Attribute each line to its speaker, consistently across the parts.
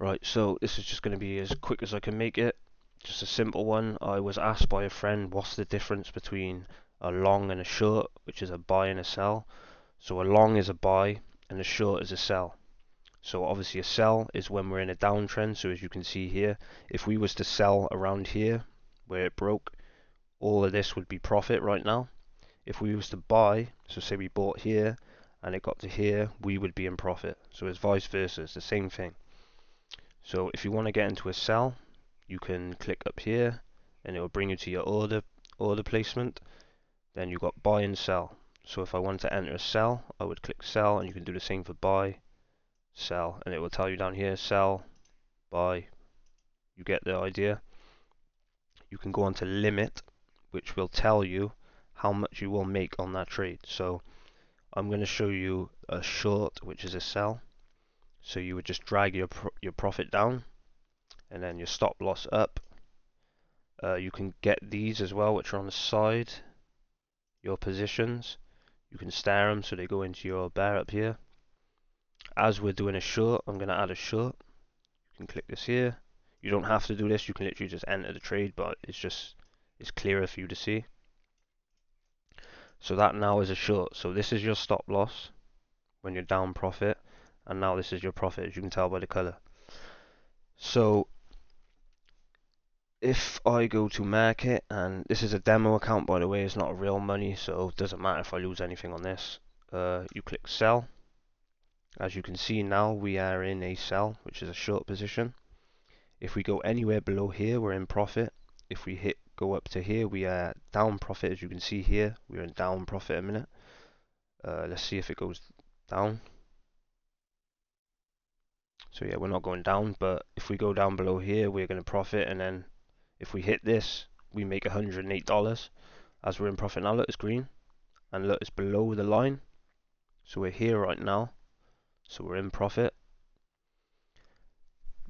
Speaker 1: Right, so this is just going to be as quick as I can make it. Just a simple one. I was asked by a friend what's the difference between a long and a short, which is a buy and a sell. So a long is a buy and a short is a sell. So obviously a sell is when we're in a downtrend. So as you can see here, if we was to sell around here where it broke, all of this would be profit right now. If we was to buy, so say we bought here and it got to here, we would be in profit. So it's vice versa, it's the same thing. So if you want to get into a sell, you can click up here and it will bring you to your order placement. Then you've got buy and sell. So if I wanted to enter a sell, I would click sell, and you can do the same for buy, sell, and it will tell you down here sell, buy. You get the idea. You can go on to limit, which will tell you how much you will make on that trade. So I'm going to show you a short, which is a sell. So you would just drag your profit down and then your stop loss up. You can get these as well, which are on the side, your positions. You can stare them so they go into your bear up here. As we're doing a short, I'm going to add a short. You can click this here. You don't have to do this, you can literally just enter the trade, but it's clearer for you to see. So that now is a short. So this is your stop loss when you're down profit, and now this is your profit, as you can tell by the color. So if I go to market, and this is a demo account by the way, it's not real money, so it doesn't matter if I lose anything on this. You click sell. As you can see now, we are in a sell, which is a short position. If we go anywhere below here, we're in profit. If we go up to here, we are down profit. As you can see here, we're in down profit a minute. Let's see if it goes down. So yeah, we're not going down, but if we go down below here, we're going to profit, and then if we hit this, we make $108 as we're in profit now. Look, it's green, and look, it's below the line. So we're here right now, so we're in profit.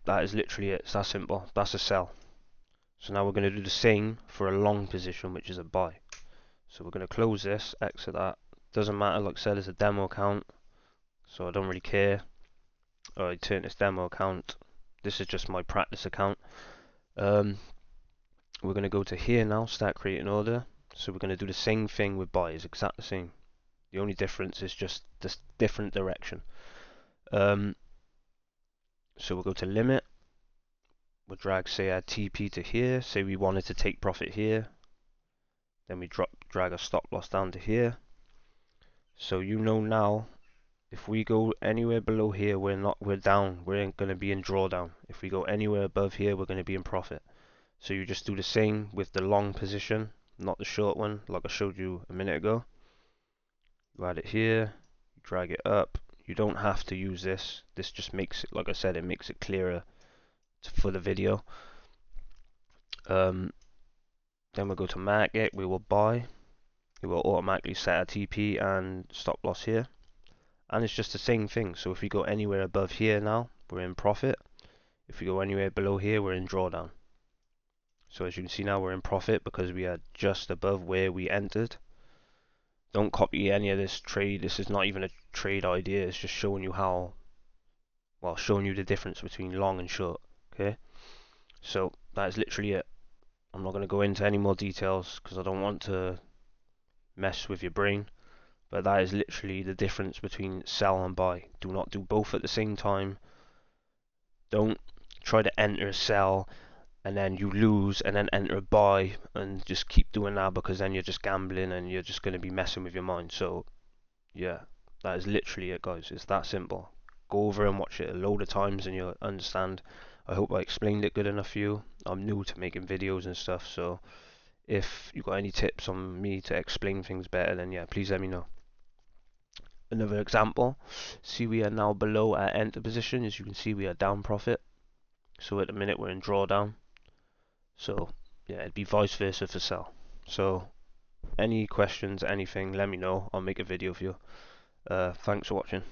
Speaker 1: That is literally it. It's that simple. That's a sell. So now we're going to do the same for a long position, which is a buy. So we're going to close this, exit that. Doesn't matter, like I said, it's a demo account, so I don't really care. I turn this demo account. This is just my practice account. We're going to go to here now, start creating order. So we're going to do the same thing with buy, it's exactly the same. The only difference is just this different direction. So we'll go to limit. We'll drag, say, our TP to here. Say we wanted to take profit here. Then we drag a stop loss down to here. So you know now, if we go anywhere below here, we're down. We're going to be in drawdown. If we go anywhere above here, we're going to be in profit. So you just do the same with the long position, not the short one, like I showed you a minute ago. You add it here, drag it up. You don't have to use this. This just makes it, like I said, it makes it clearer for the video. Then we'll go to market. We will buy. It will automatically set a TP and stop loss here. And it's just the same thing. So if we go anywhere above here now, we're in profit. If we go anywhere below here, we're in drawdown. So as you can see now, we're in profit because we are just above where we entered. Don't copy any of this trade. This is not even a trade idea. It's just showing you how, well, showing you the difference between long and short. Okay. So that is literally it. I'm not going to go into any more details because I don't want to mess with your brain. But that is literally the difference between sell and buy. Do not do both at the same time. Don't try to enter a sell and then you lose and then enter a buy and just keep doing that, because then you're just gambling and you're just going to be messing with your mind. So yeah, that is literally it, guys. It's that simple. Go over and watch it a load of times and you'll understand. I hope I explained it good enough for you. I'm new to making videos and stuff, so if you got any tips on me to explain things better, then yeah, please let me know. Another example, see we are now below our enter position. As you can see, we are down profit. So at the minute we're in drawdown. So yeah, it'd be vice versa for sell. So any questions, anything, let me know. I'll make a video for you. Thanks for watching.